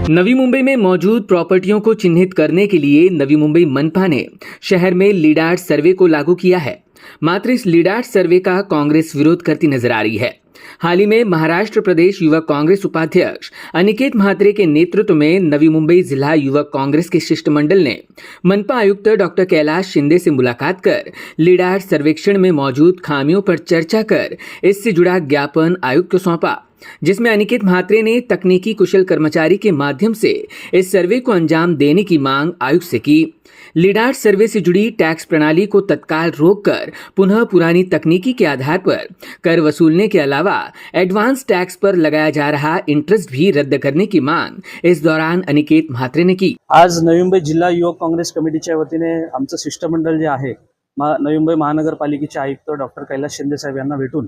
नवी मुंबई में मौजूद प्रॉपर्टियों को चिन्हित करने के लिए नवी मुंबई मनपा ने शहर में लीडार्ट सर्वे को लागू किया है। मात्र इस लीडार्ट सर्वे का कांग्रेस विरोध करती नजर आ रही है। हाल ही में महाराष्ट्र प्रदेश युवक कांग्रेस उपाध्यक्ष अनिकेत म्हात्रे के नेतृत्व में नवी मुंबई जिला युवक कांग्रेस के शिष्टमंडल ने मनपा आयुक्त डॉक्टर कैलाश शिंदे से मुलाकात कर लीडार्ट सर्वेक्षण में मौजूद खामियों पर चर्चा कर इससे जुड़ा ज्ञापन आयुक्त को सौंपा, जिसमें अनिकेत म्हात्रे ने तकनीकी कुशल कर्मचारी के माध्यम से इस सर्वे को अंजाम देने की मांग आयुक्त से की। लीडार्ट सर्वे से जुड़ी टैक्स प्रणाली को तत्काल रोककर पुनः पुरानी तकनीकी के आधार पर कर वसूलने के अलावा एडवांस टैक्स पर लगाया जा रहा इंटरेस्ट भी रद्द करने की मांग इस दौरान अनिकेत म्हात्रे ने की। आज नवी मुंबई जिल्हा युवक काँग्रेस कमिटीच्या वतीने आमचं शिष्टमंडळ जे आहे नवी मुंबई महानगरपालिकेचे आयुक्त डॉक्टर कैलाश शिंदे साहेब यांना भेटून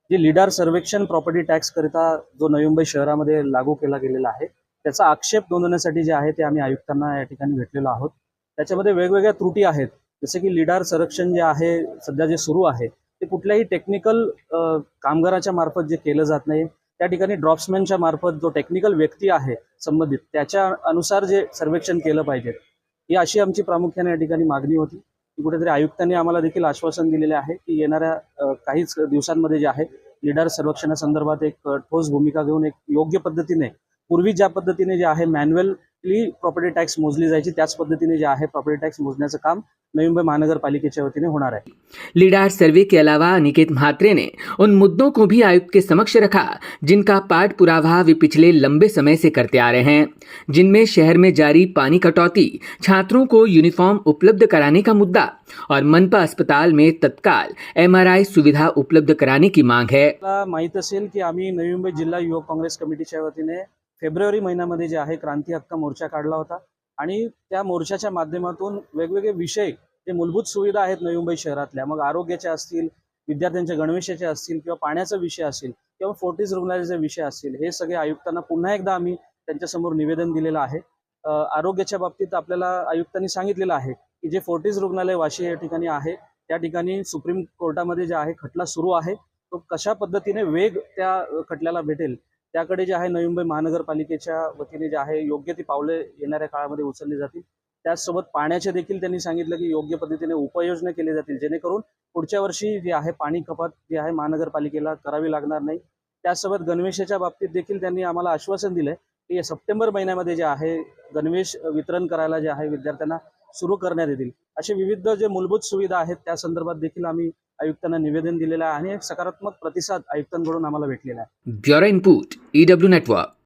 जे लीडार सर्वेक्षण प्रॉपर्टी टॅक्स करिता जो नवी मुंबई शहरामध्ये लागू केला गेलेला आहे त्याचा आक्षेप नोंदवण्यासाठी जे आहे ते आम्ही आयुक्तांना या ठिकाणी भेटलेलो आहोत। त्याच्यामध्ये वेगवेगळ्या त्रुटी आहेत, जसे की लीडार संरक्षण जे आहे सध्या जे सुरू आहे ते कुठल्याही टेक्निकल कामगाराच्या मार्फत जे केलं जात नाही, त्या ठिकाणी ड्रॉप्समॅनच्या मार्फत जो टेक्निकल व्यक्ती आहे संबंधित त्याच्या अनुसार जे सर्वेक्षण केलं पाहिजे, ही अशी आमची प्रामुख्याने या ठिकाणी मागणी होती। कुठेतरी आयुक्तांनी आम्हाला देखील आश्वासन दिलेले आहे की येणाऱ्या काहीच दिवसांमध्ये जे आहे लीडार सर्वेक्षणासंदर्भात एक ठोस भूमिका घेऊन एक योग्य पद्धतीने पूर्वी ज्या पद्धतीने जे आहे मॅन्युअली प्रॉपर्टी टॅक्स मोजली जायची त्याच पद्धतीने जे आहे प्रॉपर्टी टॅक्स मोजण्याचं काम नवी मुंबई महानगरपालिकेच्या वतीने होणार है। लीडार्ट सर्वे के अलावा अनिकेत म्हात्रे ने उन मुद्दों को भी आयुक्त के समक्ष रखा जिनका पाठ पुरावा वे पिछले लंबे समय से करते आ रहे हैं, जिनमें शहर में जारी पानी कटौती, छात्रों को यूनिफॉर्म उपलब्ध कराने का मुद्दा और मनपा अस्पताल में तत्काल MRI सुविधा उपलब्ध कराने की मांग है। माहित असेल की आम्ही नवी मुंबई जिल्हा युवक काँग्रेस कमिटीच्या वतीने फेब्रुवारी महिन्यामध्ये जे आहे क्रांती हक्क मोर्चा काढला होता आणि त्या मोर्चाच्या माध्यमातून वेगवेगळे विषय जे मूलभूत सुविधा आहेत नवी मुंबई शहरातल्या, मग आरोग्याच्या असतील, विद्यार्थ्यांच्या गणवेशाचे असतील किंवा पाण्याचा विषय असेल किंवा फोर्टिस रुग्णालयाचे विषय असतील, हे सगळे आयुक्तांना पुन्हा एकदा आम्ही त्यांच्यासमोर निवेदन दिलेलं आहे। आरोग्याच्या बाबतीत आपल्याला आयुक्तांनी सांगितलेलं आहे की जे फोर्टिस रुग्णालय वाशी या ठिकाणी आहे त्या ठिकाणी सुप्रीम कोर्टामध्ये जे आहे खटला सुरू आहे, तो कशा पद्धतीने वेग त्या खटल्याला भेटेल त्याकडे जे आहे नवी मुंबई महानगरपालिकेच्या वतीने जे आहे योग्य ती पावले येणाऱ्या काळामध्ये उचलली जातील। त्याचसोबत पाण्याचे देखील त्यांनी सांगितलं की योग्य पद्धतीने उपाययोजना केली जातील जेणेकरून पुढच्या वर्षी जे आहे पाणी कपात जे आहे महानगरपालिकेला करावी लागणार नाही। त्याचसोबत गणवेशाच्या बाबतीत देखील त्यांनी आम्हाला आश्वासन दिलंय की सप्टेंबर महिन्यामध्ये जे आहे गणवेश वितरण करायला जे आहे विद्यार्थ्यांना सुरू करण्यात येतील। असे विविध जे मूलभूत सुविधा आहेत त्या संदर्भात देखील आम्ही आयुक्तांना निवेदन दिलेलं आहे आणि एक सकारात्मक प्रतिसाद आयुक्तांकडून आम्हाला भेटलेला आहे। Bureau input EW network.